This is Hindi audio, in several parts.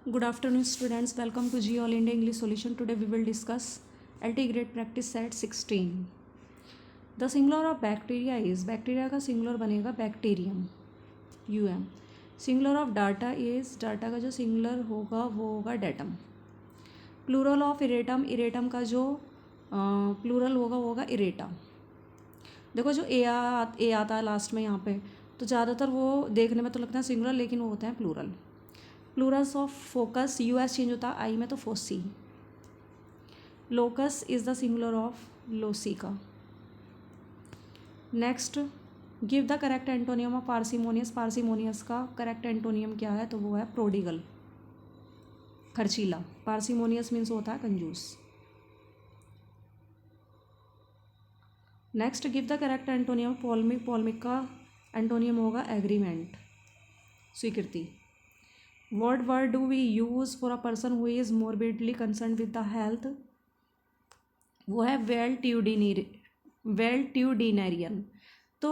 Good afternoon, students. Welcome to G All India English Solution. Today we will discuss LT grade practice set 16. The singular of bacteria is bacteria का singular बनेगा bacterium um. Singular of data is data का जो singular होगा वो होगा datum. Plural of irritum irritum का जो plural होगा वो होगा irrita. देखो जो ए आता है लास्ट में यहाँ पे, तो ज़्यादातर वो देखने में तो लगता है सिंगुलर, लेकिन वो होते हैं plural. Plurals of focus us change होता है आई में, तो foci. Locus is the singular of loci. Next, give the correct antonym of parsimonious. Parsimonious का करेक्ट एंटोनियम क्या है, तो वो है प्रोडिगल, खर्चीला. पार्सिमोनियस मीन्स होता है कंजूस. Next, give the correct antonym polemic. Polemic का एंटोनियम होगा एग्रीमेंट, स्वीकृति. What word do we use for a person who is morbidly concerned with the health? वो है वेल्ट्यूडिनेरियन. तो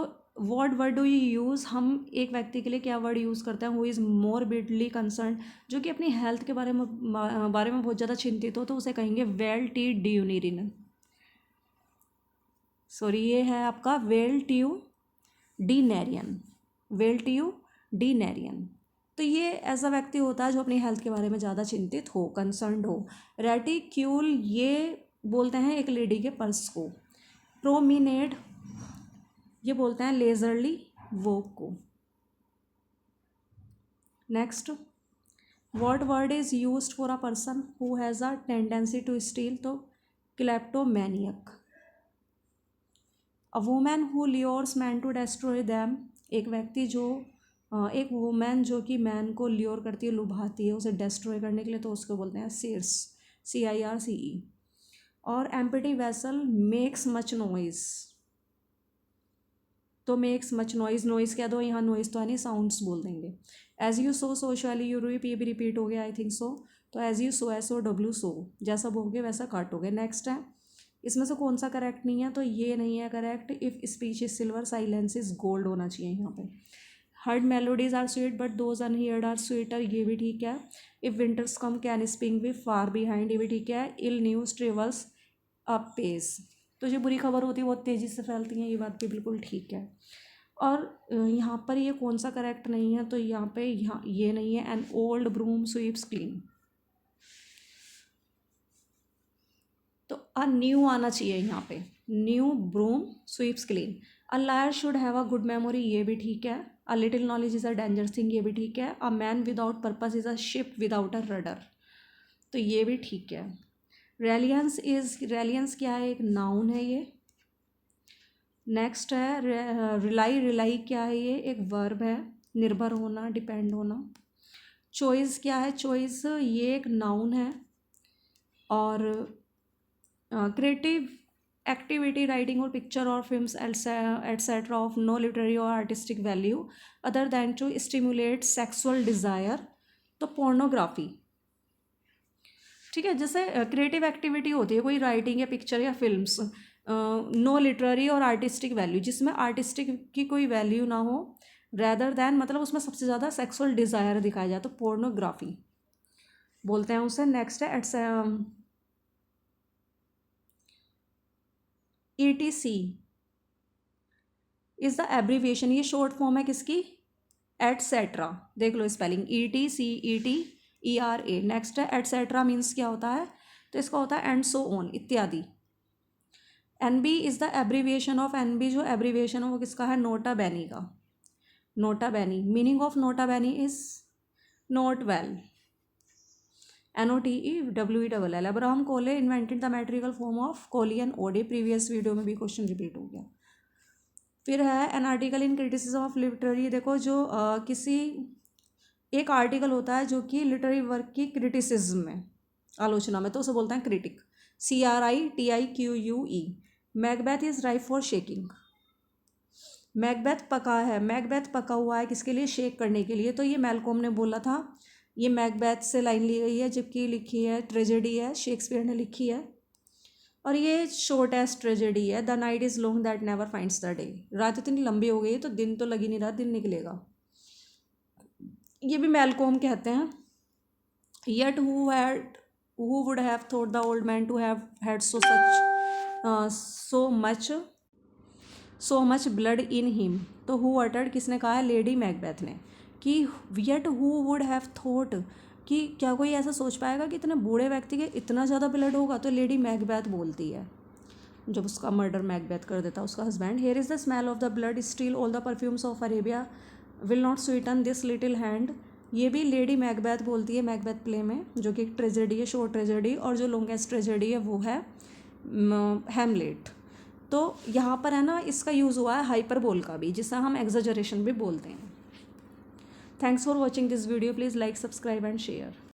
what word do you use, हम एक व्यक्ति के लिए क्या वर्ड यूज़ करते हैं, who is morbidly concerned, जो कि अपनी हेल्थ के बारे में बहुत ज़्यादा चिंतित हो, तो उसे कहेंगे वेल्ट्यूडिनेरियन. सॉरी, ये है आपका वेल्ट्यूडिनेरियन. तो ये ऐसा व्यक्ति होता है जो अपनी हेल्थ के बारे में ज़्यादा चिंतित हो, कंसर्न्ड हो. रेटिक्यूल, ये बोलते हैं एक लेडी के पर्स को. प्रोमिनेड, ये बोलते हैं लेजरली वॉक को. Next, what word is used for a person who has a tendency to steal, तो kleptomaniac. A women who lures man to destroy them, एक व्यक्ति जो एक वुमेन जो कि मैन को ल्योर करती है, लुभाती है उसे डेस्ट्रॉय करने के लिए, तो उसको बोलते हैं सीर्स, CIRCE. और empty vessel makes much noise, तो मेक्स मच नॉइज कह दो, यहाँ नॉइज तो है नहीं, साउंड्स बोल देंगे. As you sow so shall you reap, ये भी रिपीट हो गया आई थिंक सो. तो एज यू सो SOW सो, जैसा बोलोगे वैसा काटोगे. नेक्स्ट है, इसमें से कौन सा करेक्ट नहीं है, तो ये नहीं है correct. If speech is silver silence is gold होना चाहिए यहाँ पे. Heard melodies are sweet but those unheard are sweeter, ये भी ठीक है. If winters come can spring be far behind, ये भी ठीक है. Ill news travels apace, तो जो बुरी खबर होती है बहुत तेज़ी से फैलती हैं, ये बात भी बिल्कुल ठीक है. और यहाँ पर ये कौन सा करेक्ट नहीं है, तो यहाँ पे ये नहीं है. An old broom sweeps clean, तो अ न्यू आना चाहिए यहाँ पे. New broom sweeps clean. A liar should have a good memory, ये भी ठीक है. A little knowledge is a danger thing, ये भी ठीक है. A man without purpose is a ship without a rudder, तो ये भी ठीक है. रेलियंस क्या है, एक नाउन है ये. नेक्स्ट है रिलाई क्या है, ये एक वर्ब है, निर्भर होना, डिपेंड होना. चॉइस क्या है, चॉइस ये एक नाउन है. और क्रिएटिव एक्टिविटी, राइटिंग और पिक्चर और films etcetera of no literary और artistic value other than to stimulate sexual desire, तो पोर्नोग्राफी. ठीक है, जैसे क्रिएटिव एक्टिविटी होती है कोई राइटिंग या पिक्चर या फिल्म्स, नो लिटरेरी और आर्टिस्टिक वैल्यू, जिसमें आर्टिस्टिक की कोई वैल्यू ना हो, रैदर दैन मतलब उसमें सबसे ज़्यादा सेक्सुअल डिज़ायर दिखाया जाए, तो पोर्नोग्राफी बोलते हैं उसे. नेक्स्ट है ETC इज़ द एब्रीविएशन, ये शॉर्ट फॉर्म है किसकी, एटसेट्रा. देख लो स्पेलिंग, ETCETERA. नेक्स्ट है एटसेट्रा मीन्स क्या होता है, तो इसका होता है एंड सो ऑन, इत्यादि. NB is the abbreviation of, NB जो एब्रीविएशन है वो किसका है, नोटा बैनी का. Nota bene, meaning of nota bene is note well, NOTEWELL. Abraham Cowley invented the metrical form of Cowleyan ode, previous video में भी क्वेश्चन रिपीट हो गया. फिर है an article in criticism of literary. देखो जो किसी एक आर्टिकल होता है जो कि लिटरेरी वर्क की क्रिटिसिज्म में, आलोचना में, तो उसे बोलते हैं critic, CRITIQUE. Macbeth is ripe for shaking, Macbeth पका है, मैकबेथ पका हुआ है किसके लिए, शेक करने के लिए. तो ये मैल्कॉम ने बोला था, ये मैकबेथ से लाइन ली गई है, जबकि लिखी है ट्रेजेडी है, शेक्सपियर ने लिखी है. और ये शॉर्ट एस ट्रेजेडी है. The night is long that never finds the day, रात इतनी लंबी हो गई तो दिन तो लग ही नहीं रहा, दिन निकलेगा. ये भी मैल्कॉम कहते हैं. Yet who would have thought the old man to have had so much blood in him? तो who uttered किसने कहा है? लेडी मैकबेथ ने। कि yet who would have thought, कि क्या कोई ऐसा सोच पाएगा कि इतने बूढ़े व्यक्ति के इतना ज़्यादा ब्लड होगा? तो लेडी मैकबेथ बोलती है जब उसका मर्डर मैकबेथ कर देता उसका husband, here is the smell of the blood, still all the perfumes of Arabia will not Sutton this little hand. ये भी लेडी मैकबेथ बोलती है मैकबेथ प्ले में, जो कि एक ट्रेजेडी है, शॉर्ट ट्रेजेडी, और जो लॉन्गेस्ट ट्रेजेडी है वो है हैमलेट। तो यहाँ पर है ना, इसका यूज़ हुआ है हाइपरबोल का भी, जिसे हम एग्जेजरेशन भी बोलते हैं। Thanks for watching this video, please like, subscribe and share.